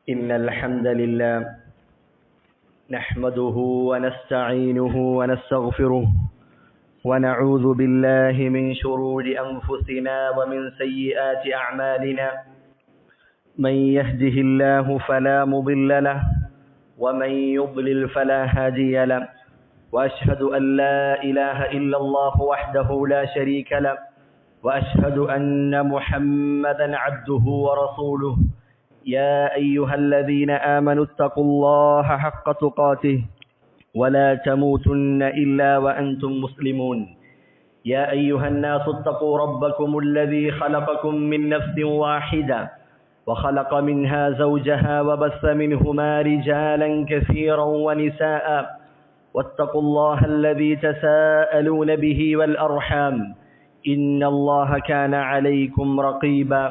إن الحمد لله نحمده ونستعينه ونستغفره ونعوذ بالله من شرور أنفسنا ومن سيئات أعمالنا من يهده الله فلا مضل له ومن يضلل فلا هادي له وأشهد أن لا إله إلا الله وحده لا شريك له وأشهد أن محمدا عبده ورسوله يا أيها الذين آمنوا اتقوا الله حق تقاته ولا تموتن إلا وأنتم مسلمون يا أيها الناس اتقوا ربكم الذي خلقكم من نفس واحدة وخلق منها زوجها وبث منهما رجالا كثيرا ونساء واتقوا الله الذي تساءلون به والأرحام إن الله كان عليكم رقيبا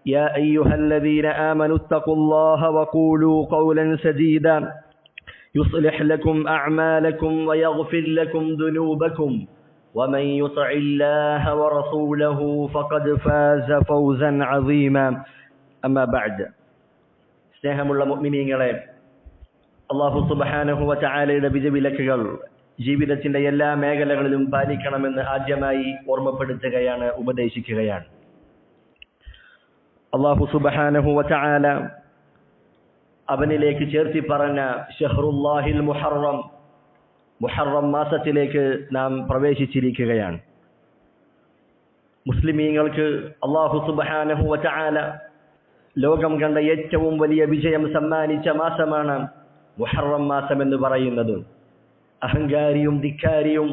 يا أيها الذين آمنوا اتقوا الله وقولوا قولا سديدا يصلح لكم أعمالكم ويغفر لكم ذنوبكم ومن يطع الله ورسوله فقد فاز فوزا عظيما أما بعد സ്നേഹമുള്ള മുഅ്മിനീങ്ങളെ, അല്ലാഹു സുബ്ഹാനഹു വ തആലയുടെ വിധിവിലക്കുകൾ ജീവിതത്തിന്റെ എല്ലാ മേഖലകളിലും പാലിക്കണമെന്ന് ആദ്യമായി ഓർമ്മപ്പെടുത്തുകയാണ്, ഉപദേശിക്കുകയാണ്. അല്ലാഹു സുബ്ഹാനഹു വ തആല അവനിലേക്ക് ചേർത്തി പറഞ്ഞ ഷഹ്റുല്ലാഹിൽ മുഹറം മാസത്തിലേക്ക് നാം പ്രവേശിച്ചിരിക്കുകയാണ്. മുസ്ലിമീങ്ങൾക്ക് അല്ലാഹു സുബ്ഹാനഹു വ തആല ലോകം കണ്ട ഏറ്റവും വലിയ വിജയം സമ്മാനിച്ച മാസമാണ് മുഹറം മാസം എന്ന് പറയുന്നത്. അഹങ്കാരിയും ധിക്കാരിയും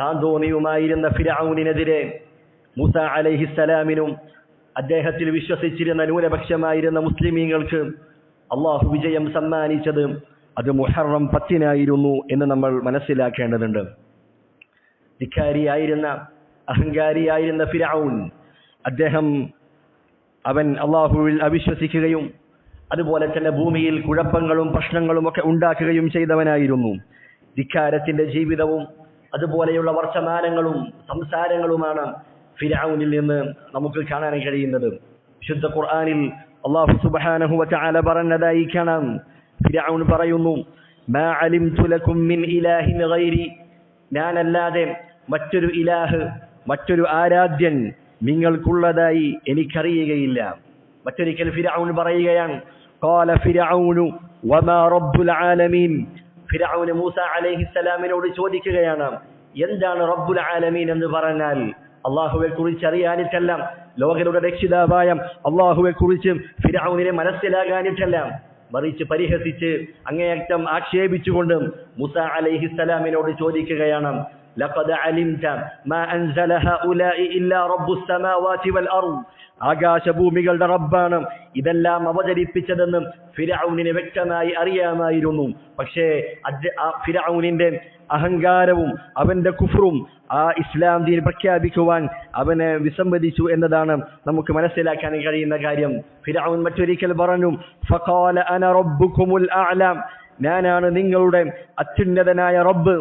താന്തോന്നിയുമായിരുന്ന ഫിർഔനിനെതിരെ മൂസ അലൈഹിസ്സലാമിനും അദ്ദേഹത്തിൽ വിശ്വസിച്ചിരുന്ന ന്യൂനപക്ഷമായിരുന്ന മുസ്ലിമീങ്ങൾക്ക് അള്ളാഹു വിജയം സമ്മാനിച്ചത് അത് മുഹറം 10 എന്ന് നമ്മൾ മനസ്സിലാക്കേണ്ടതുണ്ട്. ധിക്കാരിയായിരുന്ന അഹങ്കാരിയായിരുന്ന ഫിർഔൻ, അവൻ അള്ളാഹുവിൽ അവിശ്വസിക്കുകയും അതുപോലെ തന്നെ ഭൂമിയിൽ കുഴപ്പങ്ങളും പ്രശ്നങ്ങളും ഒക്കെ ഉണ്ടാക്കുകയും ചെയ്തവനായിരുന്നു. ധിക്കാരത്തിന്റെ ജീവിതവും അതുപോലെയുള്ള വർത്തമാനങ്ങളും സംസാരങ്ങളുമാണ് ഫിർഔനിൽ നിന്ന് നമുക്ക് കാണാൻ കഴിയുന്നത്. വിശുദ്ധ ഖുർആനിൽ അല്ലാഹു സുബ്ഹാനഹു വ തആല പറഞ്ഞതായി കാണാം. ഫിർഔൻ പറയുന്നു, മാ അലിംതു ലക്കും മിൻ ഇലാഹിൻ ഗൈരി, ഞാനല്ലാതെ മറ്റൊരു ഇലാഹ്, മറ്റൊരു ആരാധ്യൻ നിങ്ങൾക്കുള്ളതായി എനിക്കറിയുകയില്ല. മറ്റൊരിക്കൽ ഫിർഔൻ പറയുകയാണ്, ഖാല ഫിർഔനു വമാ റബ്ബുൽ ആലമീൻ. ഫിർഔൻ മൂസ അലൈഹിസ്സലാമിനോട് ചോദിക്കുകയാണ്, എന്താണ് റബ്ബുൽ ആലമീൻ എന്ന് പറഞ്ഞാൽ? അള്ളാഹുവെ കുറിച്ച് അറിയാനിട്ടല്ല, ലോകരുടെ രക്ഷിതാവായ അള്ളാഹുവെ കുറിച്ച് ഫിർഔനിനെ മനസ്സിലാകാനിട്ടല്ല, മറിച്ച് പരിഹസിച്ച് അങ്ങേയറ്റം ആക്ഷേപിച്ചുകൊണ്ട് മൂസ അലൈഹിസ്സലാമിനോട് ചോദിക്കുകയാണ്, ലഖദ് അലിംത മാ അൻസല ഹഉലാഇ ഇല്ലാ റബ്ബുസ് സമാവാതി വൽ അർദ്. ആകാശഭൂമികളുടെ റബ്ബാണ് ഇതെല്ലാം അവതരിപ്പിച്ചതെന്ന് ഫിർഔനിന് വ്യക്തമായി അറിയാമായിരുന്നു. പക്ഷേ ഫിർഔനിന്റെ അഹങ്കാരവും അവന്റെ കുഫ്റും ആ ഇസ്ലാം ദീൻ പ്രഖ്യാപിക്കുവാൻ അവനെ വിസമ്മതിച്ചു എന്നതാണ് നമുക്ക് മനസ്സിലാക്കാൻ കഴിയുന്ന കാര്യം. ഫിർഔൻ മറ്റൊരിക്കൽ പറഞ്ഞു, ഫഖാല അന റബ്ബുകുമുൽ അഅല, ഞാനാണ് നിങ്ങളുടെ അത്യുന്നതനായ റബ്ബ്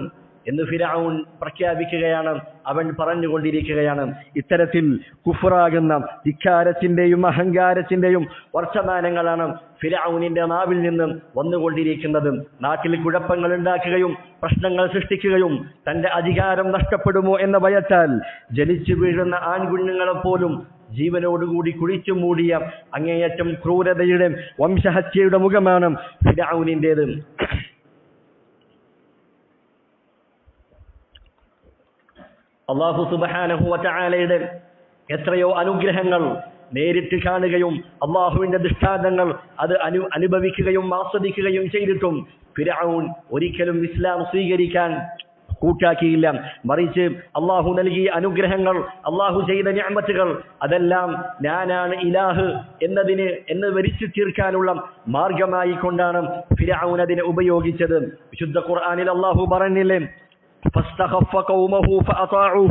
എന്ന് ഫിർഔൻ പ്രഖ്യാപിക്കുകയാണ്. അവൻ പറഞ്ഞുകൊണ്ടിരിക്കുകയാണ്. ഇത്തരത്തിൽ കുഫ്റാകുന്ന ധിക്കാരത്തിന്റെയും അഹങ്കാരത്തിന്റെയും വർത്തമാനങ്ങളാണ് ഫിർഔനിന്റെ നാവിൽ നിന്ന് വന്നുകൊണ്ടിരിക്കുന്നത്. നാട്ടിൽ കുഴപ്പങ്ങൾ ഉണ്ടാക്കുകയും പ്രശ്നങ്ങൾ സൃഷ്ടിക്കുകയും തന്റെ അധികാരം നഷ്ടപ്പെടുമോ എന്ന ഭയത്താൽ ജനിച്ചു വീഴുന്ന ആൺകുഞ്ഞുങ്ങളെപ്പോലും ജീവനോടുകൂടി കുഴിച്ചു മൂടിയ അങ്ങേയറ്റം ക്രൂരതയുടെ വംശഹത്യയുടെ മുഖമാണ് ഫിർഔനിന്റേത്. അല്ലാഹു സുബ്ഹാനഹു വ തആലയുടെ എത്രയോ അനുഗ്രഹങ്ങൾ നേരിട്ട് കാണുകയും അള്ളാഹുവിന്റെ ദൃഷ്ടാന്തങ്ങൾ അത് അനുഭവിക്കുകയും ആസ്വദിക്കുകയും ചെയ്തിട്ടും ഫിർഔൻ ഒരിക്കലും ഇസ്ലാം സ്വീകരിക്കാൻ കൂട്ടാക്കിയില്ല. മറിച്ച് അള്ളാഹു നൽകിയ അനുഗ്രഹങ്ങൾ, അള്ളാഹു ചെയ്ത നിഅമത്തുകൾ, അതെല്ലാം ഞാനാണ് ഇലാഹ് എന്ന് വരിച്ചു തീർക്കാനുള്ള മാർഗമായി കൊണ്ടാണ് ഫിർഔൻ അതിനെ ഉപയോഗിച്ചത്. വിശുദ്ധ ഖുർആനിൽ അള്ളാഹു പറഞ്ഞില്ലേ, ഫസ്തഖഫ ഖൗമഹു ഫഅതാഉ,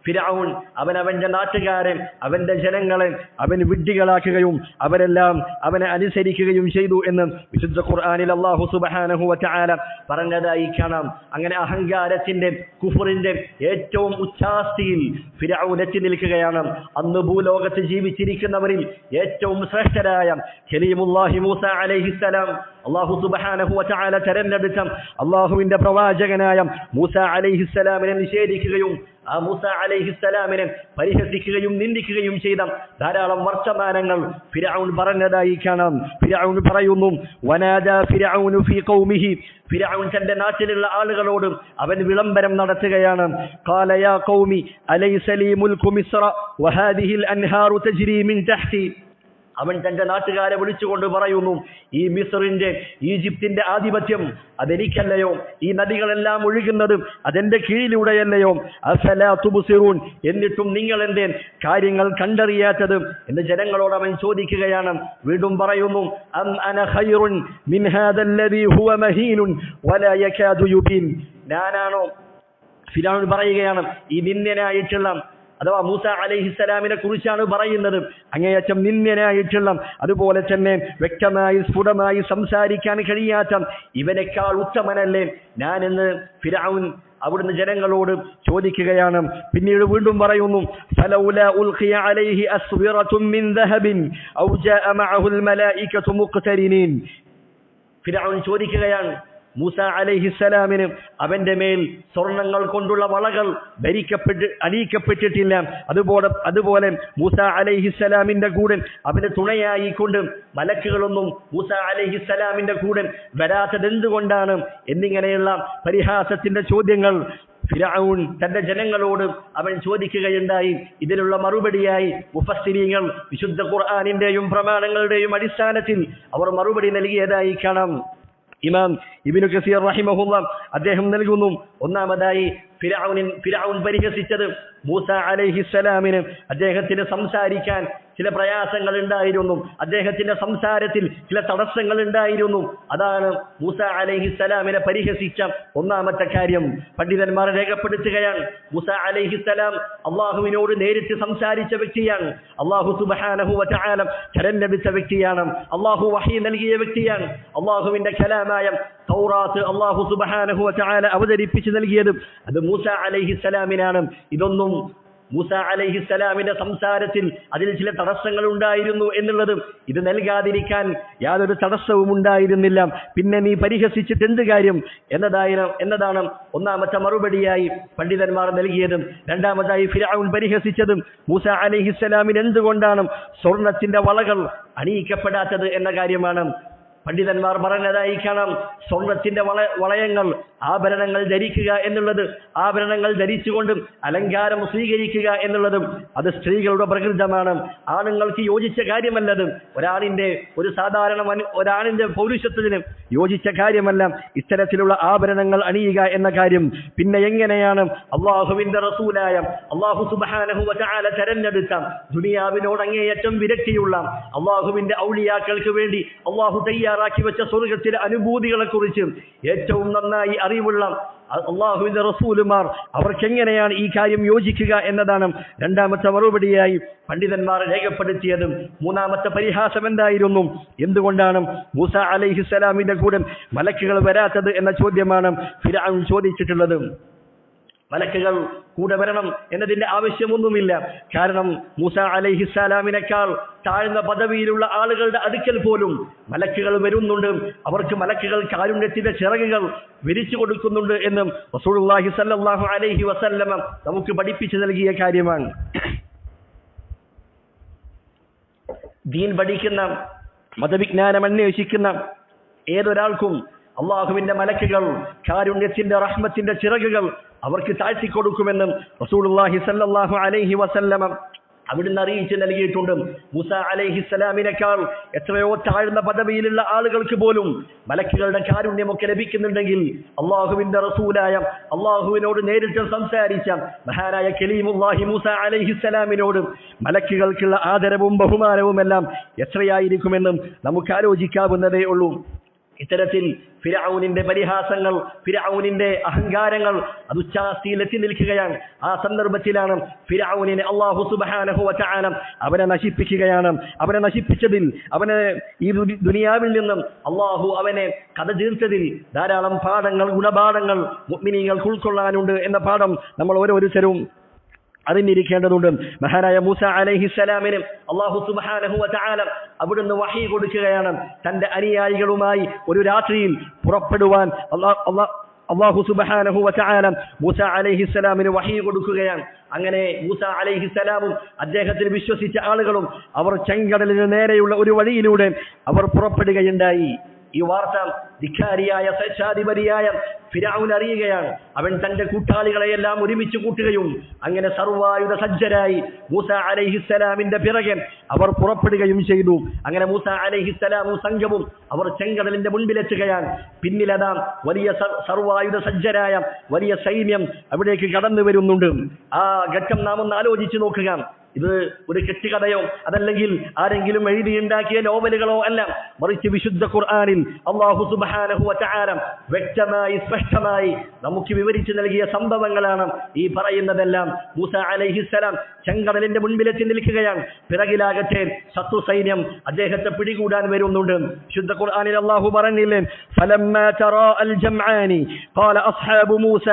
ഫിർഔൻ അവന്റെ നാട്ടുകാരൻ അവന്റെ ജനങ്ങളെ അവൻ വിഡ്ഢികളാക്കുകയും അവരെല്ലാം അവനെ അനുസരിക്കുകയും ചെയ്തു എന്ന് വിശുദ്ധ ഖുർആനിൽ അല്ലാഹു സുബ്ഹാനഹു വ തആല പറഞ്ഞതായി കാണാം. അങ്ങനെ അഹങ്കാരത്തിന്റെ കുഫറിന്റെ ഏറ്റവും ഉച്ചാസ്തിയിൽ ഫിർഔൻ എത്തി നിൽക്കുകയാണ്. അന്ന് ഭൂലോകത്ത് ജീവിച്ചിരിക്കുന്നവരിൽ ഏറ്റവും ശ്രേഷ്ഠരായ കലീമുല്ലാഹി മൂസ അലൈഹിസ്സലാം അല്ലാഹു സുബ്ഹാനഹു വ തആല തെരഞ്ഞെടുത്ത അല്ലാഹുവിന്റെ പ്രവാചകനായ മൂസ അലൈഹിസ്സലാമിനെ നിഷേധിക്കുകയും ആ മൂസ അലൈഹിസ്സലാമിനെ പരിഹസിക്കുകയും നിന്ദിക്കുകയും ചെയ്ത ധാരാളം വർത്തമാനങ്ങൾ ഫിർഔൻ പറഞ്ഞതായി കാണാം. ഫിർഔൻ പറയുന്നു, വനാദാ ഫിർഔനു ഫീ ഖൗമിഹി, ഫിർഔൻ തന്റെ നാട്ടിലുള്ള ആളുകളോട് അവൻ വിളംബരം നടത്തുകയാണ്. ഖാല യാ ഖൗമി അലൈസ ലീ മുൽക്കു മിസ്ര വഹാദിഹിൽ അൻഹാറു തജ്രി മിൻ തഹ്തി. അവൻ തന്റെ നാട്ടുകാരെ വിളിച്ചുകൊണ്ട് പറയുന്നു, ഈ മിസ്റിന്റെ ഈജിപ്തിന്റെ ആധിപത്യം അതെനിക്കല്ലയോ? ഈ നദികളെല്ലാം ഒഴുകുന്നത് അതെന്റെ കീഴിലൂടെയല്ലയോ? അഫലാ തുബ്സിറൂൻ, എന്നിട്ടും നിങ്ങൾ എന്റെ കാര്യങ്ങൾ കണ്ടറിയാത്തത് എന്ന് ജനങ്ങളോട് അവൻ ചോദിക്കുകയാണ്. വീണ്ടും പറയുന്നു, അം അന ഖൈറുൻ മിൻ ഹാദല്ലദീ ഹുവ മഹീനുൻ വലാ യകാദു യുബീൻ. ഞാനാണോ? ഫിർഔൻ പറയുകയാണ്, ഈ നിന്ദനായിട്ടുള്ള അഥവാ മൂസ അലൈഹിസ്സലാമിനെ കുറിച്ചാണ് പറയുന്നത്. അങ്ങേയറ്റം നിന്ദനായിട്ടുള്ള, അതുപോലെ തന്നെ വ്യക്തമായി സ്ഫുടമായി സംസാരിക്കാൻ കഴിയാത്ത ഇവനേക്കാൾ ഉത്തമനല്ലേ ഞാനെന്ന് ഫിർഔൻ അവിടുന്ന് ജനങ്ങളോട് ചോദിക്കുകയാണ്. പിന്നീട് വീണ്ടും പറയുന്നു, ഫലൗലാ ഉൽഖിയ അലൈഹി അസ്വിറത്തും മിൻ ദഹബിൻ ഔ ജാഅ മഅഹുൽ മലായികതു മുഖ്തരിനീൻ. ഫിർഔൻ ചോദിക്കുകയാണ്, മൂസ അലൈഹിസ്സലാമിന് അവന്റെ മേൽ സ്വർണങ്ങൾ കൊണ്ടുള്ള വളകൾ അണിയിക്കപ്പെട്ടിട്ടില്ല. അതുപോലെ മൂസ അലൈഹിസ്സലാമിന്റെ കൂടെ അവന് തുണയായി കൊണ്ട് മലക്കുകളൊന്നും മൂസ അലൈഹിസ്സലാമിന്റെ കൂടെ വരാത്തത് എന്തുകൊണ്ടാണ് എന്നിങ്ങനെയുള്ള പരിഹാസത്തിന്റെ ചോദ്യങ്ങൾ ഫിർഔൻ തന്റെ ജനങ്ങളോട് അവൻ ചോദിക്കുകയുണ്ടായി. ഇതിനുള്ള മറുപടിയായി മുഫസ്സിരീങ്ങൾ വിശുദ്ധ ഖുർആനിന്റെയും പ്രമാണങ്ങളുടെയും അടിസ്ഥാനത്തിൽ അവർ മറുപടി നൽകിയതായി കാണാം. ഇമാം ഇബ്നു കസീർ റഹിമഹുല്ലാ അദ്ദേഹം നൽകുന്നു, ഒന്നാമതായി ഫിർഔൻ പരിഹസിച്ചത് മൂസ അലൈഹിസ്സലാമിന് അദ്ദേഹത്തിന് സംസാരിക്കാൻ ചില പ്രയാസങ്ങൾ ഉണ്ടായിരുന്നു, അദ്ദേഹത്തിന്റെ സംസാരത്തിൽ ചില തടസ്സങ്ങൾ ഉണ്ടായിരുന്നു. അതാണ് മൂസ അലൈഹിസ്സലാമിനെ പരിഹസിച്ച ഒന്നാമത്തെ കാര്യം. പണ്ഡിതന്മാർ രേഖപ്പെടുത്തുകയാണ്, മൂസ അലൈഹിസ്സലാം അള്ളാഹുവിനോട് നേരിട്ട് സംസാരിച്ച വ്യക്തിയാണ്, അള്ളാഹു സുബ്ഹാനഹു വ തആല തെരഞ്ഞെടുത്ത വ്യക്തിയാണ്, അള്ളാഹു വഹി നൽകിയ വ്യക്തിയാണ്. അള്ളാഹുവിന്റെ കലാമായ തൗറാത്ത് അള്ളാഹു സുബ്ഹാനഹു വ തആല അവതരിപ്പിച്ചു നൽകിയത് അത് മൂസ അലൈഹിസ്സലാമിനാണ്. ഇതൊന്നും മൂസ അലൈഹിസ്സലാമിന്റെ സംസാരത്തിൽ അതിൽ ചില തടസ്സങ്ങൾ ഉണ്ടായിരുന്നു എന്നുള്ളത് ഇത് നൽകാതിരിക്കാൻ യാതൊരു തടസ്സവും ഉണ്ടായിരുന്നില്ല. പിന്നെ നീ പരിഹസിച്ചിട്ട് എന്ത് കാര്യം എന്നതാണ് ഒന്നാമത്തെ മറുപടിയായി പണ്ഡിതന്മാർ നൽകിയത്. രണ്ടാമതായി ഫിർഔൻ പരിഹസിച്ചത് മൂസ അലൈഹിസ്സലാമിന് എന്തുകൊണ്ടാണ് സ്വർണത്തിന്റെ വളകൾ അണിയിക്കപ്പെടാത്തത് എന്ന കാര്യമാണ്. പണ്ഡിതന്മാർ പറഞ്ഞതായി കാണാം, സ്വർണത്തിന്റെ വളയങ്ങൾ ആഭരണങ്ങൾ ധരിക്കുക എന്നുള്ളത്, ആഭരണങ്ങൾ ധരിച്ചുകൊണ്ട് അലങ്കാരം സ്വീകരിക്കുക എന്നുള്ളതും അത് സ്ത്രീകളുടെ പ്രകൃതമാണ്, ആണുങ്ങൾക്ക് യോജിച്ച കാര്യമല്ലത്. ഒരാണിന്റെ പൗരുഷത്വത്തിന് യോജിച്ച കാര്യമല്ല ഇത്തരത്തിലുള്ള ആഭരണങ്ങൾ അണിയുക എന്ന കാര്യം. പിന്നെ എങ്ങനെയാണ് അള്ളാഹുവിന്റെ റസൂലായ അള്ളാഹു സുബ്ഹാനഹു വ തആല തെരഞ്ഞെടുത്ത ദുനിയാവിനോട് അങ്ങേയറ്റം വിരക്തിയുള്ള അള്ളാഹുവിന്റെ ഔലിയാക്കൾക്ക് വേണ്ടി അള്ളാഹു തയ്യാറാക്കി വെച്ച സ്വർഗത്തിലെ അനുഭൂതികളെ കുറിച്ച് ഏറ്റവും നന്നായി അറിവുള്ള അള്ളാഹുവിന്റെ റസൂലുമാർ അവർക്കെങ്ങനെയാണ് ഈ കാര്യം യോജിക്കുക എന്നതാണ് രണ്ടാമത്തെ മറുപടിയായി പണ്ഡിതന്മാർ രേഖപ്പെടുത്തിയത്. മൂന്നാമത്തെ പരിഹാസം എന്തായിരുന്നു? എന്തുകൊണ്ടാണ് മൂസ അലൈഹിസ്സലാമിന്റെ കൂടെ മലക്കുകൾ വരാത്തത് എന്ന ചോദ്യമാണ് ഫിർഔൻ ചോദിച്ചിട്ടുള്ളത്. മലക്കുകൾ കൂടെ വരണം എന്നതിന്റെ ആവശ്യമൊന്നുമില്ല. കാരണം മൂസ അലൈഹിസ്സലാമിനേക്കാൾ താഴ്ന്ന പദവിയിലുള്ള ആളുകളുടെ അടുക്കൽ പോലും മലക്കുകൾ വരുന്നുണ്ട്. അവർക്ക് മലക്കുകൾ കാരുണ്യത്തിന്റെ ചിറകുകൾ വിരിച്ചു കൊടുക്കുന്നുണ്ട് എന്ന് റസൂലുള്ളാഹി സ്വല്ലല്ലാഹു അലൈഹി വസല്ലമ നമുക്ക് പഠിപ്പിച്ചു നൽകിയ കാര്യമാണ്. ദീൻ പഠിക്കുന്ന, മതവിജ്ഞാനം അന്വേഷിക്കുന്ന ഏതൊരാൾക്കും അള്ളാഹുവിന്റെ മലക്കുകൾ കാരുണ്യത്തിന്റെ റഹ്മത്തിന്റെ ചിറകുകൾ അവർക്ക് താഴ്ത്തിക്കൊടുക്കുമെന്നും റസൂലുള്ളാഹി സ്വല്ലല്ലാഹു അലൈഹി വസല്ലമ അവിടുന്ന് അറിയിച്ചു നൽകിയിട്ടുണ്ട്. മൂസ അലൈഹിസ്സലാമിനേക്കാൾ എത്രയോ താഴ്ന്ന പദവിയിലുള്ള ആളുകൾക്ക് പോലും മലക്കുകളുടെ കാരുണ്യമൊക്കെ ലഭിക്കുന്നുണ്ടെങ്കിൽ അള്ളാഹുവിന്റെ റസൂലായ അള്ളാഹുവിനോട് നേരിട്ട് സംസാരിച്ച മഹാനായ കലീമുല്ലാഹി മൂസ അലൈഹിസ്സലാമിനോട് മലക്കുകൾക്കുള്ള ആദരവും ബഹുമാനവും എല്ലാം എത്രയായിരിക്കുമെന്നും നമുക്ക് ആലോചിക്കാവുന്നതേ ഉള്ളൂ. ഇത്തരത്തിൽ ഫിർഔനിന്റെ പരിഹാസങ്ങൾ, ഫിർഔനിന്റെ അഹങ്കാരങ്ങൾ അത് ഉച്ചാസ്തിയിലെത്തി നിൽക്കുകയാണ്. ആ സന്ദർഭത്തിലാണ് ഫിർഔനിനെ അല്ലാഹു സുബ്ഹാനഹു വ തആല അവനെ നശിപ്പിക്കുകയാണ്. അവനെ നശിപ്പിച്ചതിൽ, അവനെ ഈ ദുനിയാവിൽ നിന്നും അല്ലാഹു അവനെ കഥ തീർത്തതിൽ ധാരാളം പാഠങ്ങൾ, ഗുണപാഠങ്ങൾ മുഅ്മിനീങ്ങൾക്ക് ഉൾക്കൊള്ളാനുണ്ട് എന്ന പാഠം നമ്മൾ ഓരോരുത്തരും അറിഞ്ഞിരിക്കേണ്ടതുണ്ട്. മഹാനായ മൂസ അലൈഹിസ്സലാമിന് അല്ലാഹു സുബ്ഹാനഹു വ തആല അവിടുന്ന് വഹി കൊടുക്കുകയാണ്. തന്റെ അനുയായികളുമായി ഒരു രാത്രിയിൽ പുറപ്പെടുവാൻ അല്ലാഹു സുബ്ഹാനഹു വ തആല മൂസ അലൈഹിസ്സലാമിന് വഹി കൊടുക്കുകയാണ്. അങ്ങനെ മൂസ അലൈഹിസ്സലാമും അദ്ദേഹത്തിൽ വിശ്വസിച്ച ആളുകളും അവർ ചെങ്കടലിന് നേരെയുള്ള ഒരു വഴിയിലൂടെ അവർ പുറപ്പെടുകയുണ്ടായി. ഈ വാർത്ത ധിക്കാരിയായ സ്വേച്ഛാധിപതിയായ ഫിർഔൻ അറിയുകയാണ്. അവൻ തന്റെ കൂട്ടാളികളെയെല്ലാം ഒരുമിച്ച് കൂട്ടുകയും അങ്ങനെ സർവായുധ സജ്ജരായി മൂസ അലൈഹിസ്സലാമിന്റെ പിറകെ അവർ പുറപ്പെടുകയും ചെയ്തു. അങ്ങനെ മൂസ അലൈഹിസ്സലാമും സംഘവും അവർ ചെങ്കടലിന്റെ മുൻപിലെത്തുകയാണ്. പിന്നിലതാ വലിയ സർവായുധ സജ്ജരായ വലിയ സൈന്യം അവിടേക്ക് കടന്നു വരുന്നുണ്ട്. ആ ഘട്ടം നാം ഒന്ന് ആലോചിച്ച് നോക്കുക. ഇത് ഒരു കെട്ടുകഥയോ അതല്ലെങ്കിൽ ആരെങ്കിലും എഴുതിയുണ്ടാക്കിയ നോവലുകളോ അല്ല, മറിച്ച് വിശുദ്ധ ഖുർആനിൽ അല്ലാഹു സുബ്ഹാനഹു വ തആല വ്യക്തമായി സ്പഷ്ടമായി നമുക്ക് വിവരിച്ചു നൽകിയ സംഭവങ്ങളാണ് ഈ പറയുന്നതെല്ലാം. മൂസ അലൈഹിസ്സലാം ചെങ്കടലിന്റെ മുൻപിലെത്തി നിൽക്കുകയാണ്. പിറകിലാകട്ടെ ശത്രു സൈന്യം അദ്ദേഹത്തെ പിടികൂടാൻ വരുന്നുണ്ട്. വിശുദ്ധ ഖുർആനിൽ അല്ലാഹു പറഞ്ഞില്ലേ, ഫലമ്മാ തറാ അൽ ജംആനി ഖാല അസ്ഹാബു മൂസ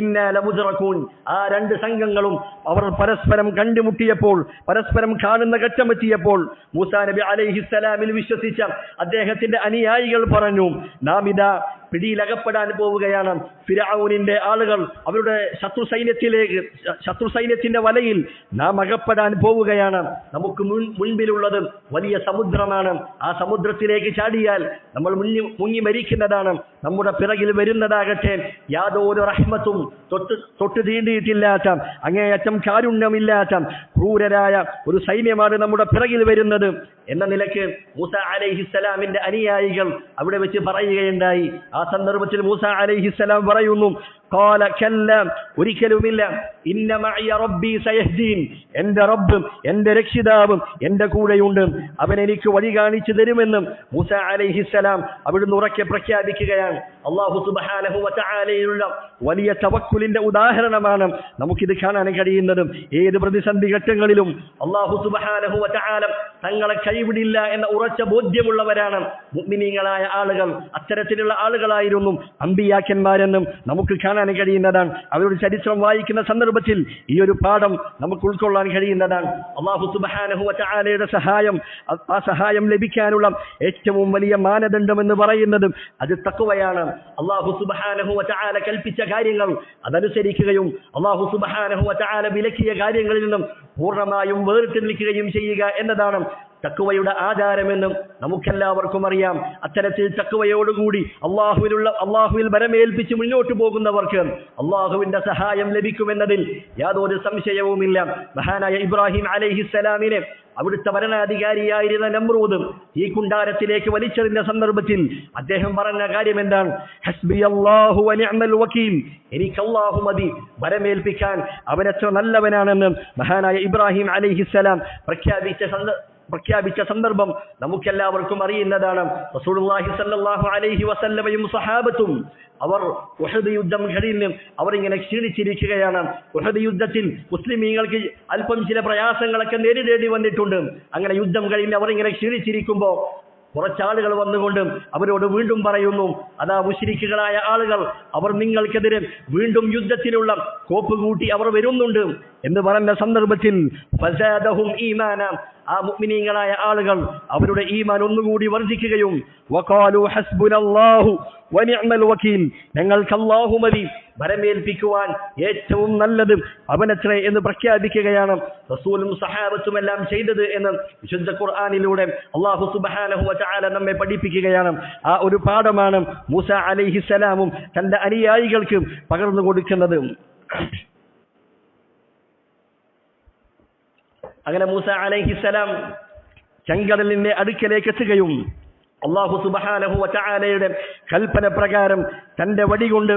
ഇന്നാ ലമുദ്റകൂൻ. ആ രണ്ട് സംഘങ്ങളും അവർ പരസ്പരം കണ്ടുമുട്ടിയപ്പോൾ, പരസ്പരം കാണുന്ന ഘട്ടമെത്തിയപ്പോൾ മൂസാ നബി അലൈഹിസ്സലാമിൽ വിശ്വസിച്ച അദ്ദേഹത്തിന്റെ അനുയായികൾ പറഞ്ഞു, നാം ഇതാ പിടിയിലകപ്പെടാൻ പോവുകയാണ്. ഫിർഔനിന്റെ ആളുകൾ അവരുടെ ശത്രു സൈന്യത്തിന്റെ വലയിൽ നാം അകപ്പെടാൻ പോവുകയാണ്. നമുക്ക് മുൻപിലുള്ളത് വലിയ സമുദ്രമാണ്. ആ സമുദ്രത്തിലേക്ക് ചാടിയാൽ നമ്മൾ മുങ്ങി മരിക്കുന്നതാണ്. നമ്മുടെ പിറകിൽ വരുന്നതാകട്ടെ യാതൊരു റഹ്മത്തും തൊട്ട് തീണ്ടിയിട്ടില്ലാത്ത, അങ്ങേയറ്റം കാരുണ്യമില്ലാത്ത ക്രൂരരായ ഒരു സൈന്യമാണ് നമ്മുടെ പിറകിൽ വരുന്നത് എന്ന നിലയ്ക്ക് മൂസ അലൈഹിസ്സലാമിന്റെ അനുയായികൾ അവിടെ വെച്ച് പറയുകയുണ്ടായി. ആ സന്ദർഭത്തിൽ മൂസ അലൈഹിസ്സലാം പറയുന്നു, ഖാല കല്ല, ഒരിക്കലുമില്ല, ഇന്ന മഅയ റബ്ബി സയഹ്ദീൻ, എന്റെ റബ്ബ്, എന്റെ രക്ഷിതാവും എന്റെ കൂടെയുണ്ട്, അവൻ എനിക്ക് വഴി കാണിച്ചു തരുമെന്നും മൂസ അലൈഹിസ്സലാം അവിടുന്ന് ഉറക്കെ പ്രഖ്യാപിക്കുകയാണ്. അല്ലാഹു സുബ്ഹാനഹു വ തആലയുള്ള വലിയ തവക്കുലിന്റെ ഉദാഹരണമാണ് നമുക്കിത് കാണാൻ കഴിയുന്നത്. ഏത് പ്രതിസന്ധി ഘട്ടങ്ങളിലും അല്ലാഹു സുബ്ഹാനഹു വ തആല തങ്ങളെ കൈവിടില്ല എന്ന ഉറച്ച ബോധ്യമുള്ളവരാണ് മുഅ്മിനീങ്ങളായ ആളുകൾ. അത്തരത്തിലുള്ള ആളുകളായിരുന്നു അമ്പിയാക്കന്മാരെന്നും നമുക്ക് കാണാൻ കഴിയുന്നതാണ്. അവരുടെ ചരിത്രം വായിക്കുന്ന സന്ദർഭത്തിൽ ഈ ഒരു പാഠം നമുക്ക് ഉൾക്കൊള്ളാൻ കഴിയുന്നതാണ്. അല്ലാഹു സുബ്ഹാനഹു വ തആലയുടെ സഹായം, ആ സഹായം ലഭിക്കാനുള്ള ഏറ്റവും വലിയ മാനദണ്ഡം എന്ന് പറയുന്നത് അത് തഖ്വയാണ്. അല്ലാഹു സുബ്ഹാനഹു വ തആല കൽപ്പിച്ച കാര്യങ്ങൾ അതനുസരിക്കുകയും അല്ലാഹു സുബ്ഹാനഹു വ തആല വിലക്കിയ കാര്യങ്ങളിൽ നിന്നും പൂർണ്ണമായും വേറിട്ട് നിൽക്കുകയും ചെയ്യുക എന്നതാണ് തഖ്വയുടെ ആചാരമെന്നും നമുക്കെല്ലാവർക്കും അറിയാം. അത്തരത്തിൽ തഖ്വയോടുകൂടി അള്ളാഹുവിൽ ബരമേൽപ്പിച്ച് മുന്നോട്ട് പോകുന്നവർക്ക് അള്ളാഹുവിന്റെ സഹായം ലഭിക്കുമെന്നതിൽ യാതൊരു സംശയവുമില്ല. മഹാനായ ഇബ്രാഹിം അലൈഹിസ്സലാമിനെ അവിടുത്തെ ഭരണാധികാരിയായിരുന്ന നമ്രൂദ് ഈ കുണ്ടാരത്തിലേക്ക് വലിച്ചതിന്റെ സന്ദർഭത്തിൽ അദ്ദേഹം പറഞ്ഞ കാര്യം എന്താണ്? ഹസ്ബിയല്ലാഹു വ നിഅമൽ വകീൽ, എനിക്ക് അല്ലാഹു മതി, ഭരമേൽപ്പിക്കാൻ അവനെത്ര നല്ലവനാണെന്ന് മഹാനായ ഇബ്രാഹിം അലൈഹിസ്സലാം പ്രഖ്യാപിച്ച സന്ദർഭം നമുക്കെല്ലാവർക്കും അറിയുന്നതാണ്. റസൂലുള്ളാഹി സ്വല്ലല്ലാഹു അലൈഹി വസല്ലമയും സഹാബത്തും അവർ ഉഹദ് യുദ്ധം കഴിഞ്ഞ് അവരിങ്ങനെ ക്ഷീണിച്ചിരിക്കുകയാണ്. ഉഹദ് യുദ്ധത്തിൽ മുസ്ലിമീങ്ങൾക്ക് അല്പം ചില പ്രയാസങ്ങളൊക്കെ നേരിടേണ്ടി വന്നിട്ടുണ്ട്. അങ്ങനെ യുദ്ധം കഴിഞ്ഞ് അവരിങ്ങനെ ക്ഷീണിച്ചിരിക്കുമ്പോൾ കുറച്ചാളുകൾ വന്നുകൊണ്ട് അവരോട് വീണ്ടും പറയുന്നു, അതാ മുശ്രിക്കുകളായ ആളുകൾ അവർ നിങ്ങൾക്കെതിരെ വീണ്ടും യുദ്ധത്തിനുള്ള കോപ്പ് കൂട്ടി അവർ വരുന്നുണ്ട് എന്ന് പറഞ്ഞ സന്ദർഭത്തിൽ ഫസാദഹും ഈമാന, ആ മുഅ്മിനീങ്ങളായ ആളുകൾ അവരുടെ ഈമാൻ ഒന്നുകൂടി വർദ്ധിക്കുകയും വഖാലു ഹസ്ബുനല്ലാഹു വ നിഅമൽ വകീൽ, ഞങ്ങൾക്ക് അല്ലാഹു മതി, ഭരമേൽപ്പിക്കുവാൻ ഏറ്റവും നല്ലത് അവനത്രേ എന്ന് പ്രഖ്യാപിക്കുകയാണ് റസൂലും സഹാബത്തും എല്ലാം ചെയ്തത് എന്ന് വിശുദ്ധ ഖുർആനിലൂടെ അല്ലാഹു സുബ്ഹാനഹു വ തആല നമ്മെ പഠിപ്പിക്കുകയാണ്. ആ ഒരു പാഠമാണ് മൂസ അലൈഹിസ്സലാമും തന്റെ അനുയായികൾക്ക് പകർന്നു കൊടുക്കുന്നത്. അങ്ങനെ മൂസ അലൈഹിസ്സലാം ചെങ്കടലിന്റെ അടുക്കലേക്ക് എത്തുകയും അല്ലാഹു സുബ്ഹാനഹു വ തആലയുടെ കൽപ്പന പ്രകാരം തന്റെ വടി കൊണ്ട്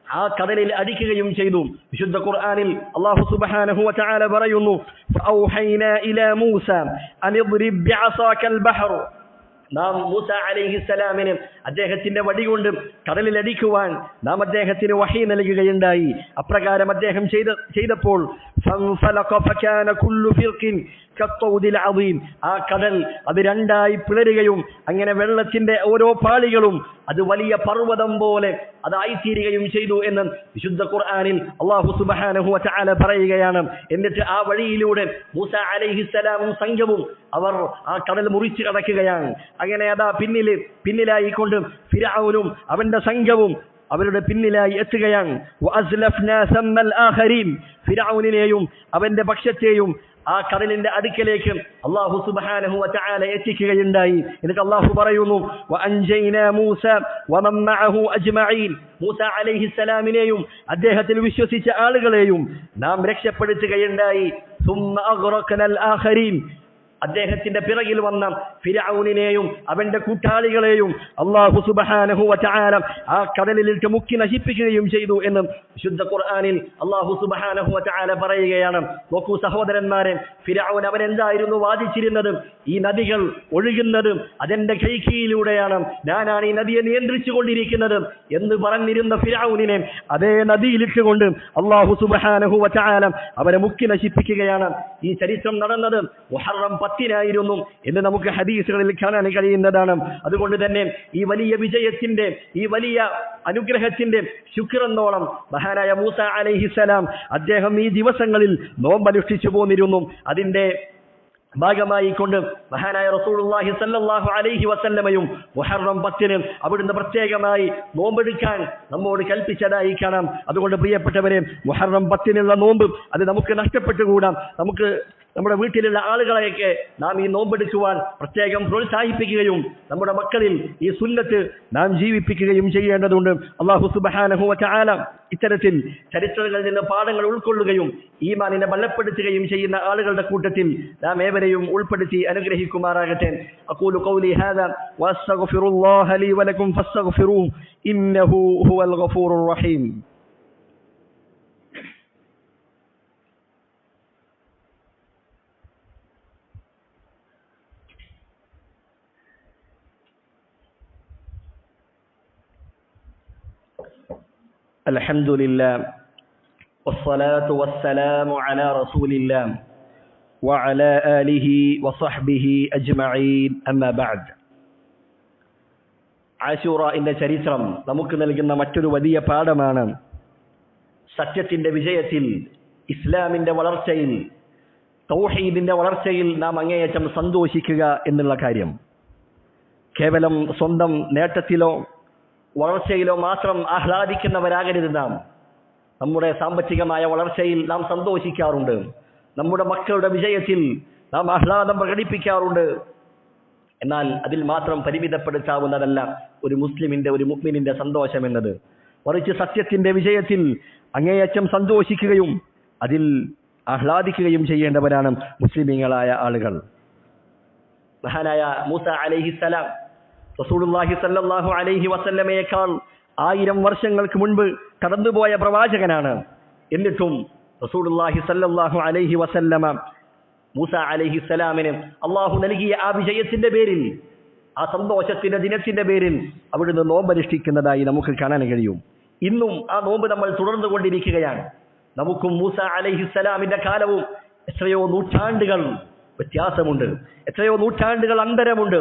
ആ കടലിൽ അടിക്കുകയും ചെയ്തു. വിശുദ്ധ ഖുർആനിൽ അല്ലാഹു സുബ്ഹാനഹു വ തആല പറയുന്നു, ഫഔഹൈനാ ഇലാ മൂസ അൻ ഇദ്രിബ് ബിഅസാകൽ ബഹർ നാം മൂസ അലൈഹിസ്സലാമിന് അദ്ദേഹത്തിന്റെ വടി കൊണ്ട് കടലിലടിക്കുവാൻ നാം അദ്ദേഹത്തിന് വഹി നൽകുകയുണ്ടായി. അപ്രകാരം അദ്ദേഹം ചെയ്തപ്പോൾ ആ കടൽ അത് രണ്ടായി പിളരുകയും അങ്ങനെ വെള്ളത്തിന്റെ ഓരോ പാളികളും അത് വലിയ പർവ്വതം പോലെ അതായിത്തീരുകയും ചെയ്തു എന്ന് വിശുദ്ധ ഖുർആനിൽ അല്ലാഹു സുബ്ഹാനഹു വ തആല പറയുകയാണ്. എന്നിട്ട് ആ വഴിയിലൂടെ മൂസ അലൈഹിസ്സലാമും സംഘവും അവർ ആ കടൽ മുറിച്ച് കടക്കുകയാണ്. അങ്ങനെ അതാ പിന്നിലായിക്കൊണ്ട് ഫിർഔനും അവന്റെ സംഘവും അവരുടെ പിന്നിലായി എത്തുകയാണ്. ഫിർഔനിനെയും അവന്റെ പക്ഷത്തെയും ആ കടലിന്റെ അടുക്കലേക്ക് അല്ലാഹു സുബ്ഹാനഹു വ തആല എത്തിക്കുകയുണ്ടായി. എന്നിട്ട് അല്ലാഹു പറയുന്നു, വഅൻജൈനാ മൂസ വമൻ മഅഹു അജ്മഈൻ. മൂസ അലൈഹിസ്സലാമിനെയും അദ്ദേഹത്തിൽ വിശ്വസിച്ച ആളുകളെയും നാം രക്ഷപ്പെടുത്തുകയുണ്ടായി. സുമ്മ അഗ്റഖനൽ ആഖരീൻ. അദ്ദേഹത്തിന്റെ പിറകിൽ വന്ന ഫിർഔനിനെയും അവന്റെ കൂട്ടാളികളെയും അല്ലാഹു സുബ്ഹാനഹു വ തആല ആ കടലിലിട്ട് മുക്കി നശിപ്പിക്കുകയും ചെയ്തു എന്ന് വിശുദ്ധ ഖുർആനിൽ അല്ലാഹു സുബ്ഹാനഹു വ തആല പറയുകയാണ്. നോക്കൂ സഹോദരന്മാരെ, ഫിർഔൻ അവൻ എന്തായിരുന്നു വാദിച്ചിരുന്നത്? ഈ നദികൾ ഒഴുകുന്നത് അതെന്റെ കൈക്കീഴിലൂടെയാണ്, ഞാനാണ് ഈ നദിയെ നിയന്ത്രിച്ചു കൊണ്ടിരിക്കുന്നത് എന്ന് പറഞ്ഞിരുന്ന ഫിർഔനിനെ അതേ നദിയിലിട്ടുകൊണ്ട് അല്ലാഹു സുബ്ഹാനഹു വ തആല അവരെ മുക്കി നശിപ്പിക്കുകയാണ്. ഈ ചരിത്രം നടന്നത് മുഹറം 10 എന്ന് നമുക്ക് ഹദീസുകളിൽ കാണാൻ കഴിയുന്നതാണ്. അതുകൊണ്ട് തന്നെ ഈ വലിയ വിജയത്തിന്റെ, ഈ വലിയ അനുഗ്രഹത്തിന്റെ ശുക്രെന്നോണം മഹാനായ മൂസ അലൈഹിസ്സലാം അദ്ദേഹം ഈ ദിവസങ്ങളിൽ നോമ്പനുഷ്ഠിച്ചു പോന്നിരുന്നു. അതിന്റെ ഭാഗമായി കൊണ്ട് മഹാനായ റസൂലുള്ളാഹി സ്വല്ലല്ലാഹു അലൈഹി വസല്ലമയും മുഹറം 10 അവിടുന്ന് പ്രത്യേകമായി നോമ്പെടുക്കാൻ നമ്മോട് കൽപ്പിച്ചതായി കാണാം. അതുകൊണ്ട് പ്രിയപ്പെട്ടവരെ, മുഹറം 10 നോമ്പ് അത് നമുക്ക് നഷ്ടപ്പെട്ടുകൂടാം. നമുക്ക് നമ്മുടെ വീട്ടിലുള്ള ആളുകളെയൊക്കെ നാം ഈ നോമ്പെടുക്കുവാൻ പ്രത്യേകം പ്രോത്സാഹിപ്പിക്കുകയും നമ്മുടെ മക്കളിൽ ഈ സുന്നത്ത് നാം ജീവിപ്പിക്കുകയും ചെയ്യേണ്ടതുണ്ട്. അല്ലാഹു സുബ്ഹാനഹു വ തആല ഇത്തരത്തിൽ ചരിത്രങ്ങളിൽ നിന്ന് പാഠങ്ങൾ ഉൾക്കൊള്ളുകയും ഈമാനിനെ ബലപ്പെടുത്തുകയും ചെയ്യുന്ന ആളുകളുടെ കൂട്ടത്തിൽ നാം ഏവരെയും ഉൾപ്പെടുത്തി അനുഗ്രഹിക്കുമാറാകട്ടെ. അഖൂലു ഖൗലി ഹാദാ വഅസ്തഗ്ഫിറുല്ലാഹ ലീ വലക്കും ഫസ്തഗ്ഫിറൂഹു ഇന്നഹു ഹുവൽ ഗഫൂറുർ റഹീം. الحمد لله والصلاة والسلام على رسول الله وعلى آله وصحبه أجمعين أما بعد. ആശൂറയുടെ ചരിത്രം നമുക്ക് നൽകുന്ന മറ്റൊരു വലിയ പാഠമാണ്. സത്യത്തിന്റെ വിജയത്തിൽ, ഇസ്ലാമിന്റെ വളർച്ചയിൽ, തൗഹീദിന്റെ വളർച്ചയിൽ നാം അങ്ങേയറ്റം സന്തോഷിക്കുക എന്നുള്ള കാര്യം. കേവലം സ്വന്തം നേട്ടത്തിലോ വളർച്ചയിലോ മാത്രം ആഹ്ലാദിക്കുന്നവരാകരുത് നാം. നമ്മുടെ സാമ്പത്തികമായ വളർച്ചയിൽ നാം സന്തോഷിക്കാറുണ്ട്, നമ്മുടെ മക്കളുടെ വിജയത്തിൽ നാം ആഹ്ലാദം പ്രകടിപ്പിക്കാറുണ്ട്. എന്നാൽ അതിൽ മാത്രം പരിമിതപ്പെടുത്താവുന്നതല്ല ഒരു മുസ്ലിമിന്റെ, ഒരു മുഅ്മിനിന്റെ സന്തോഷം എന്നത്. മറിച്ച് സത്യത്തിന്റെ വിജയത്തിൽ അങ്ങേയറ്റം സന്തോഷിക്കുകയും അതിൽ ആഹ്ലാദിക്കുകയും ചെയ്യേണ്ടവരാണ് മുസ്ലിമീങ്ങളായ ആളുകൾ. മഹാനായ മൂസ അലൈഹിസ്സലാം റസൂലുള്ളാഹി സ്വല്ലല്ലാഹു അലൈഹി വസല്ലമയേക്കാൾ 1000 വർഷങ്ങൾക്ക് മുൻപ് കടന്നുപോയ പ്രവാചകനാണ്. എന്നിട്ടും റസൂലുള്ളാഹി സ്വല്ലല്ലാഹു അലൈഹി വസല്ലമ മൂസ അലൈഹിസ്സലാമിന് അള്ളാഹു നൽകിയ ആ വിജയത്തിന്റെ പേരിൽ, ആ സന്തോഷത്തിന്റെ ദിനത്തിന്റെ പേരിൽ അവിടുന്ന് നോമ്പനുഷ്ഠിക്കുന്നതായി നമുക്ക് കാണാൻ കഴിയും. ഇന്നും ആ നോമ്പ് നമ്മൾ തുടർന്നുകൊണ്ടിരിക്കുകയാണ്. നമുക്കും മൂസ അലൈഹിസ്സലാമിന്റെ കാലവും എത്രയോ നൂറ്റാണ്ടുകൾ വ്യത്യാസമുണ്ട്, എത്രയോ നൂറ്റാണ്ടുകൾ അന്തരമുണ്ട്.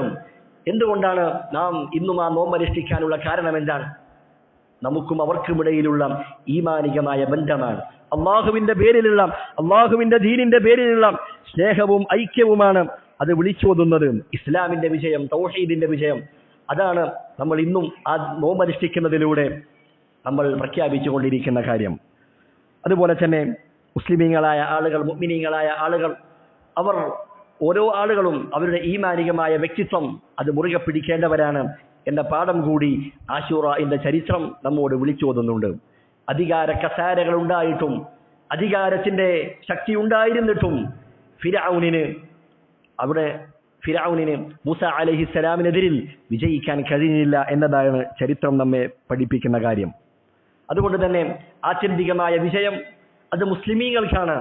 എന്തുകൊണ്ടാണ് നാം ഇന്നും ആ നോമ്പനുഷ്ഠിക്കാനുള്ള കാരണം എന്താണ്? നമുക്കും അവർക്കുമിടയിലുള്ള ഈമാനികമായ ബന്ധമാണ്. അള്ളാഹുവിന്റെ പേരിലുള്ള, അള്ളാഹുവിന്റെ ദീനിന്റെ പേരിലുള്ള സ്നേഹവും ഐക്യവുമാണ് അത് വിളിച്ചോതുന്നത്. ഇസ്ലാമിന്റെ വിജയം, തൗഹീദിന്റെ വിജയം, അതാണ് നമ്മൾ ഇന്നും ആ നോമ്പനുഷ്ഠിക്കുന്നതിലൂടെ നമ്മൾ പ്രഖ്യാപിച്ചു കൊണ്ടിരിക്കുന്ന കാര്യം. അതുപോലെ തന്നെ മുസ്ലിമീങ്ങളായ ആളുകൾ, മുഅ്മിനീങ്ങളായ ആളുകൾ, അവർ ഓരോ ആളുകളും അവരുടെ ഈമാനികമായ വ്യക്തിത്വം അത് മുറുകെ പിടിക്കേണ്ടവരാണ് എന്ന പാഠം കൂടി ആശൂറയുടെ ചരിത്രം നമ്മോട് വിളിച്ചോതുന്നുണ്ട്. അധികാര കസാരകൾ ഉണ്ടായിട്ടും, അധികാരത്തിന്റെ ശക്തി ഉണ്ടായിരുന്നിട്ടും ഫിർഔനിന് മൂസ അലൈഹിസ്സലാമിനെതിരിൽ വിജയിക്കാൻ കഴിഞ്ഞില്ല എന്നതാണ് ചരിത്രം നമ്മെ പഠിപ്പിക്കുന്ന കാര്യം. അതുകൊണ്ട് തന്നെ ആത്യന്തികമായ വിജയം അത് മുസ്ലിമീങ്ങൾക്കാണ്,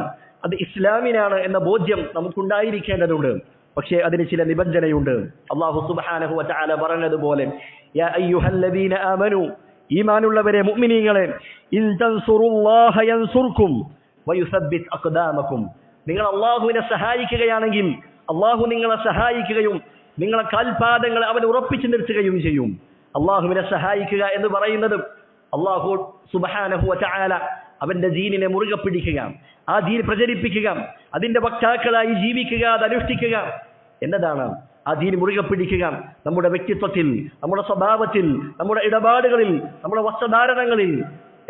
അത് ഇസ്ലാമിനാണ് എന്ന ബോധ്യം നമുക്കുണ്ടായിരിക്കേണ്ടതുണ്ട്. പക്ഷേ അതിന് ചില നിബന്ധനയുണ്ട്. അല്ലാഹു സുബ്ഹാനഹു വ തആല പറഞ്ഞതുപോലെ യാ അയ്യുഹല്ലദീന ആമനു ഈമാനുള്ളവരെ മുഅ്മിനീങ്ങളെ ഇൻ തൻസുറുല്ലാഹ യൻസുർകും വയുസബ്ബിത് അഖ്ദാമകും നിങ്ങൾ അല്ലാഹുവിനെ സഹായിക്കുകയാണെങ്കിൽ അല്ലാഹു നിങ്ങളെ സഹായിക്കുകയും നിങ്ങളെ കാൽപാദങ്ങളെ അവൻ ഉറപ്പിച്ചു നിർത്തുകയും ചെയ്യും. അല്ലാഹുവിനെ സഹായിക്കുക എന്ന് പറയുന്നത് അല്ലാഹു സുബ്ഹാനഹു വ തആല അവന്റെ ദീനിനെ മുറുകെ പിടിക്കുക, ആ ദീൻ പ്രചരിപ്പിക്കുക, അതിന്റെ വക്താക്കളായി ജീവിക്കുക, അത് അനുഷ്ഠിക്കുക എന്നതാണ്. ആ ദീൻ മുറുകെ പിടിക്കുക നമ്മുടെ വ്യക്തിത്വത്തിൽ, നമ്മുടെ സ്വഭാവത്തിൽ, നമ്മുടെ ഇടപാടുകളിൽ, നമ്മുടെ വസ്ത്രധാരണങ്ങളിൽ,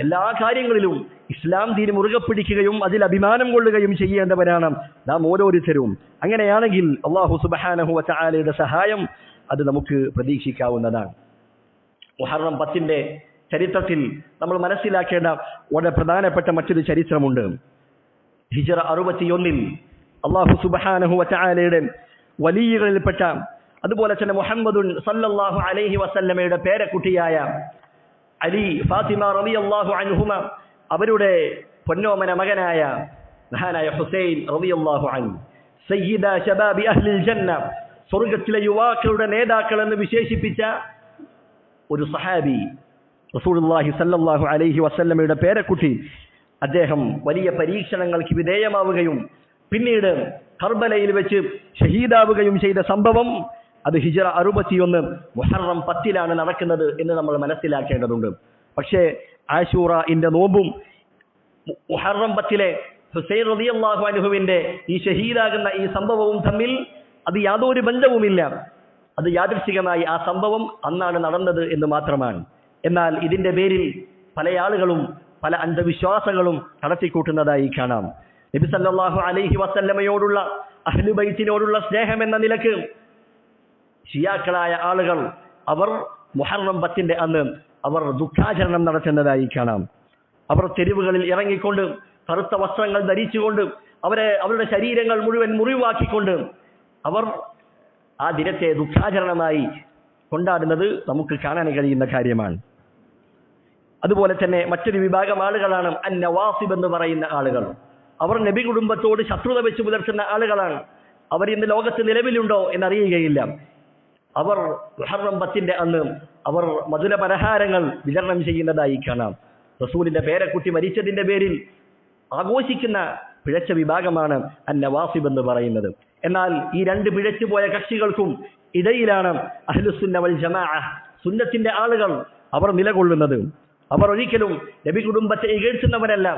എല്ലാ കാര്യങ്ങളിലും ഇസ്ലാം ദീൻ മുറുകെ പിടിക്കുകയും അതിൽ അഭിമാനം കൊള്ളുകയും ചെയ്യേണ്ടവരാണ് നാം ഓരോരുത്തരും. അങ്ങനെയാണെങ്കിൽ അല്ലാഹു സുബ്ഹാനഹു വ തആലയുടെ സഹായം അത് നമുക്ക് പ്രതീക്ഷിക്കാവുന്നതാണ്. മുഹറം 10 ചരിത്രത്തിൽ നമ്മൾ മനസ്സിലാക്കേണ്ട വളരെ പ്രധാനപ്പെട്ട മറ്റൊരു ചരിത്രമുണ്ട്. ഹിജ്റ 61 അല്ലാഹു സുബ്ഹാനഹു വ തആലയുടെ വലിയകളിൽപ്പെട്ട അതുപോലെ തന്നെ മുഹമ്മദുൻ സല്ലല്ലാഹു അലൈഹി വസല്ലമയുടെ പേരക്കുട്ടിയായ അലി ഫാത്തിമ റളിയല്ലാഹു അൻഹുമ അവരുടെ പൊന്നോമന മകനായ മഹാനായ ഹുസൈൻ റളിയല്ലാഹു അൻഹു സയ്യിദ ശബാബി അഹ്ലിൽ ജന്ന സ്വർഗ്ഗത്തിലെ യുവാക്കളുടെ നേതാക്കൾ എന്ന് വിശേഷിപ്പിച്ച ഒരു സഹാബി റസൂലുള്ളാഹി സല്ലല്ലാഹു അലൈഹി വസല്ലമയുടെ പേരക്കുട്ടി അദ്ദേഹം വലിയ പരീക്ഷണങ്ങൾക്ക് വിധേയമാവുകയും പിന്നീട് കർബലയിൽ വെച്ച് ഷഹീദാവുകയും ചെയ്ത സംഭവം അത് ഹിജ്റ 61 മുഹറം 10 നടക്കുന്നത് എന്ന് നമ്മൾ മനസ്സിലാക്കേണ്ടതുണ്ട്. പക്ഷേ ആശൂറയുടെ നോമ്പും മുഹറം 10 ഹുസൈൻ റളിയല്ലാഹു അൻഹുവിന്റെ ഈ ഷഹീദാകുന്ന ഈ സംഭവവും തമ്മിൽ അത് യാതൊരു ബന്ധവുമില്ല. അത് യാദൃശ്ചികമായി ആ സംഭവം അന്നാണ് നടന്നത് എന്ന് മാത്രമാണ്. എന്നാൽ ഇതിന്റെ പേരിൽ പല ആളുകളും പല അന്ധവിശ്വാസങ്ങളും നടത്തിക്കൂട്ടുന്നതായി കാണാം. നബി സല്ലല്ലാഹു അലൈഹി വസല്ലമയോടുള്ള അഹ്ലു ബൈത്തിനോടുള്ള സ്നേഹം എന്ന നിലക്ക് ഷിയാക്കളായ ആളുകൾ അവർ മുഹറം 10 അന്ന് അവർ ദുഃഖാചരണം നടത്തുന്നതായി കാണാം. അവർ തെരുവുകളിൽ ഇറങ്ങിക്കൊണ്ട് കറുത്ത വസ്ത്രങ്ങൾ ധരിച്ചുകൊണ്ട് അവരുടെ ശരീരങ്ങൾ മുഴുവൻ മുറിവാക്കിക്കൊണ്ട് അവർ ആ ദിനത്തെ ദുഃഖാചരണമായി കൊണ്ടാടുന്നത് നമുക്ക് കാണാൻ കഴിയുന്ന കാര്യമാണ്. അതുപോലെ തന്നെ മറ്റൊരു വിഭാഗം ആളുകളാണ് അന്നവാസിബ് എന്ന് പറയുന്ന ആളുകൾ. അവർ നബി കുടുംബത്തോട് ശത്രുത വെച്ച് പുലർത്തുന്ന ആളുകളാണ്. അവർ ഇന്ന് ലോകത്ത് നിലവിലുണ്ടോ എന്നറിയുകയില്ല. അവർ മുഹറം 10 അന്ന് അവർ മധുര പലഹാരങ്ങൾ വിതരണം ചെയ്യുന്നതായി കാണാം. റസൂലിന്റെ പേരക്കുട്ടി മരിച്ചതിന്റെ പേരിൽ ആഘോഷിക്കുന്ന പിഴച്ച വിഭാഗമാണ് അന്നവാസിബ് എന്ന് പറയുന്നത്. എന്നാൽ ഈ രണ്ട് പിഴച്ചുപോയ കക്ഷികൾക്കും ഇടയിലാണ് അഹ്ലുസുന്ന വൽ ജമാഅ സുന്നത്തിന്റെ ആളുകൾ അവർ നിലകൊള്ളുന്നത്. അവർ ഒരിക്കലും നബി കുടുംബത്തെ ഇകഴ്ത്തുന്നവരല്ല.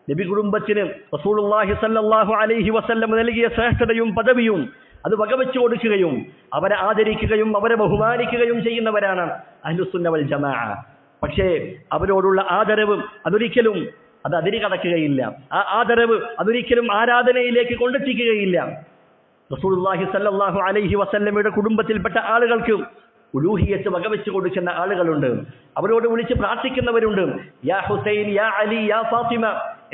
നബി കുടുംബത്തിന് റസൂലുള്ളാഹി സ്വല്ലല്ലാഹു അലൈഹി വസല്ലം നൽകിയ ശ്രേഷ്ഠതയും പദവിയും അത് വകവെച്ചു കൊടുക്കുകയും അവരെ ആദരിക്കുകയും അവരെ ബഹുമാനിക്കുകയും ചെയ്യുന്നവരാണ് അഹ്ലുസുന്ന വൽ ജമാഅ. പക്ഷേ അവരോടുള്ള ആദരവ് അതൊരിക്കലും അത് അതിര് കടക്കുകയില്ല. ആ ആദരവ് അതൊരിക്കലും ആരാധനയിലേക്ക് കൊണ്ടെത്തിക്കുകയില്ല. റസൂലുള്ളാഹി സ്വല്ലല്ലാഹു അലൈഹി വസല്ലമയുടെ കുടുംബത്തിൽപ്പെട്ട ആളുകൾക്ക് ഉലൂഹിയത്ത് വകവെച്ചു കൊടുക്കുന്ന ആളുകളുണ്ട്. അവരോട് വിളിച്ച് പ്രാർത്ഥിക്കുന്നവരുണ്ട്. യാ ഹുസൈൻ, യാ അലി, യാ ഫാത്തിമ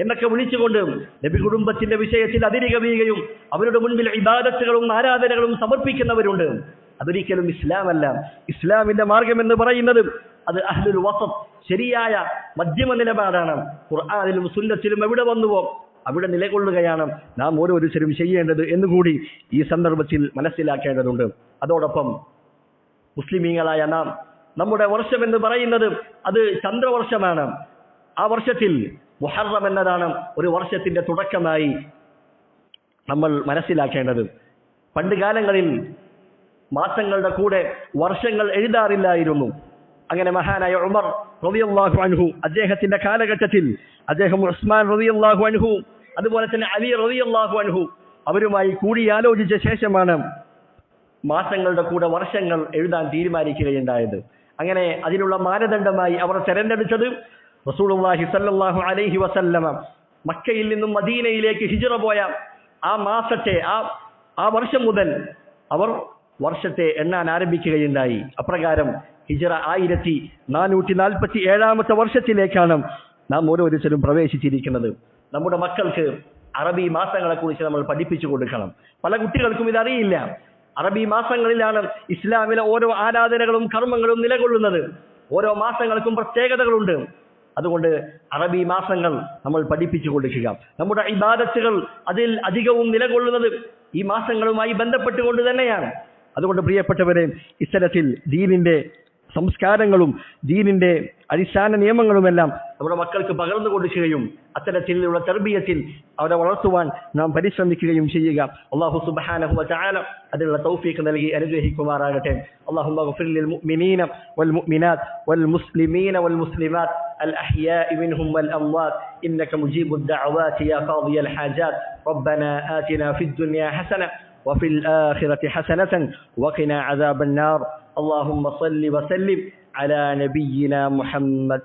എന്നൊക്കെ വിളിച്ചുകൊണ്ട് നബി കുടുംബത്തിന്റെ വിഷയത്തിൽ അതിരുകവിയുകയും അവരുടെ മുൻപിൽ ഇബാദത്തുകളും ആരാധനകളും സമർപ്പിക്കുന്നവരുണ്ട്. അതൊരിക്കലും ഇസ്ലാമല്ല. ഇസ്ലാമിന്റെ മാർഗം എന്ന് പറയുന്നത് അത് അഹ്ലുൽ വസത്ത്, ശരിയായ മധ്യമ നിലപാടാണ്. ഖുർആനിലും സുന്നത്തിലും എവിടെ വന്നുവോ അവിടെ നിലകൊള്ളുകയാണ് നാം ഓരോരുത്തരും ചെയ്യേണ്ടത് എന്നുകൂടി ഈ സന്ദർഭത്തിൽ മനസ്സിലാക്കേണ്ടതുണ്ട്. അതോടൊപ്പം മുസ്ലിമീങ്ങളായ നാം നമ്മുടെ വർഷം എന്ന് പറയുന്നത് അത് ചന്ദ്രവർഷമാണ്. ആ വർഷത്തിൽ മുഹറം എന്നതാണ് ഒരു വർഷത്തിന്റെ തുടക്കമായി നമ്മൾ മനസ്സിലാക്കേണ്ടത്. പണ്ട് കാലങ്ങളിൽ മാസങ്ങളുടെ കൂടെ വർഷങ്ങൾ എഴുതാറില്ലായിരുന്നു. അങ്ങനെ മഹാനായ ഉമർ റളിയല്ലാഹു അൻഹു അദ്ദേഹത്തിന്റെ കാലഘട്ടത്തിൽ അദ്ദേഹം ഉസ്മാൻ റളിയല്ലാഹു അൻഹു അതുപോലെ തന്നെ അലി റളിയല്ലാഹു അൻഹു അവരുമായി കൂടിയാലോചിച്ച ശേഷമാണ് മാസങ്ങളുടെ കൂടെ വർഷങ്ങൾ എഴുതാൻ തീരുമാനിക്കുകയുണ്ടായത്. അങ്ങനെ അതിനുള്ള മാനദണ്ഡമായി അവർ തെരഞ്ഞെടുത്തത് റസൂലുള്ളാഹി സ്വല്ലല്ലാഹു അലൈഹി വസല്ലമ മക്കയിൽ നിന്നും മദീനയിലേക്ക് ഹിജ്റ പോയ ആ മാസത്തെ ആ വർഷം മുതൽ അവർ വർഷത്തെ എണ്ണാൻ ആരംഭിക്കുകയുണ്ടായി. അപ്രകാരം ഹിജ്റ 1447 വർഷത്തിലേക്കാണ് നാം ഓരോരുത്തരും പ്രവേശിച്ചിരിക്കുന്നത്. നമ്മുടെ മക്കൾക്ക് അറബി മാസങ്ങളെ കുറിച്ച് നമ്മൾ പഠിപ്പിച്ചു കൊടുക്കണം. പല കുട്ടികൾക്കും ഇതറിയില്ല. അറബി മാസങ്ങളിലാണ് ഇസ്ലാമിലെ ഓരോ ആരാധനകളും കർമ്മങ്ങളും നിലകൊള്ളുന്നത്. ഓരോ മാസങ്ങൾക്കും പ്രത്യേകതകളുണ്ട്. അതുകൊണ്ട് അറബി മാസങ്ങൾ നമ്മൾ പഠിപ്പിച്ചു കൊടുക്കുക. നമ്മുടെ ഇബാദത്തുകൾ അതിൽ അധികവും നിലകൊള്ളുന്നത് ഈ മാസങ്ങളുമായി ബന്ധപ്പെട്ടുകൊണ്ട് തന്നെയാണ്. അതുകൊണ്ട് പ്രിയപ്പെട്ടവരെ, ഇത്തരത്തിൽ ദീനിന്റെ സംസ്കാരങ്ങളും ദീനിന്റെ അടിസ്ഥാന നിയമങ്ങളുമെല്ലാം നമ്മുടെ മക്കൾക്ക് പകർന്നു കൊടുക്കുകയും അത്തരത്തിലുള്ള തർബിയത്തിൽ അവരെ വളർത്തുവാൻ നാം പരിശ്രമിക്കുകയും ചെയ്യുക. അല്ലാഹു സുബ്ഹാനഹു വ തആല അതിനുള്ള തൗഫീഖ് നൽകി അനുഗ്രഹിക്കുമാറാകട്ടെ. അല്ലാഹുമ്മ ഗഫിർ ലിൽ മുഅ്മിനീന വൽ മുഅ്മിനാത്ത് വൽ മുസ്ലിമീന വൽ മുസ്ലിമാത്ത് അൽ അഹ്യാഇ മിൻഹും വൽ അംവാത്ത് ഇന്നക മുജീബുദ് ദഅവാതി യാ ഖാദിയൽ ഹാജാത്ത്. റബ്ബനാ ആതിനാ ഫിദ് ദുനിയാ ഹസന وفي الآخرة حسنة وقنا عذاب النار. اللهم صل وسلم على نبينا محمد.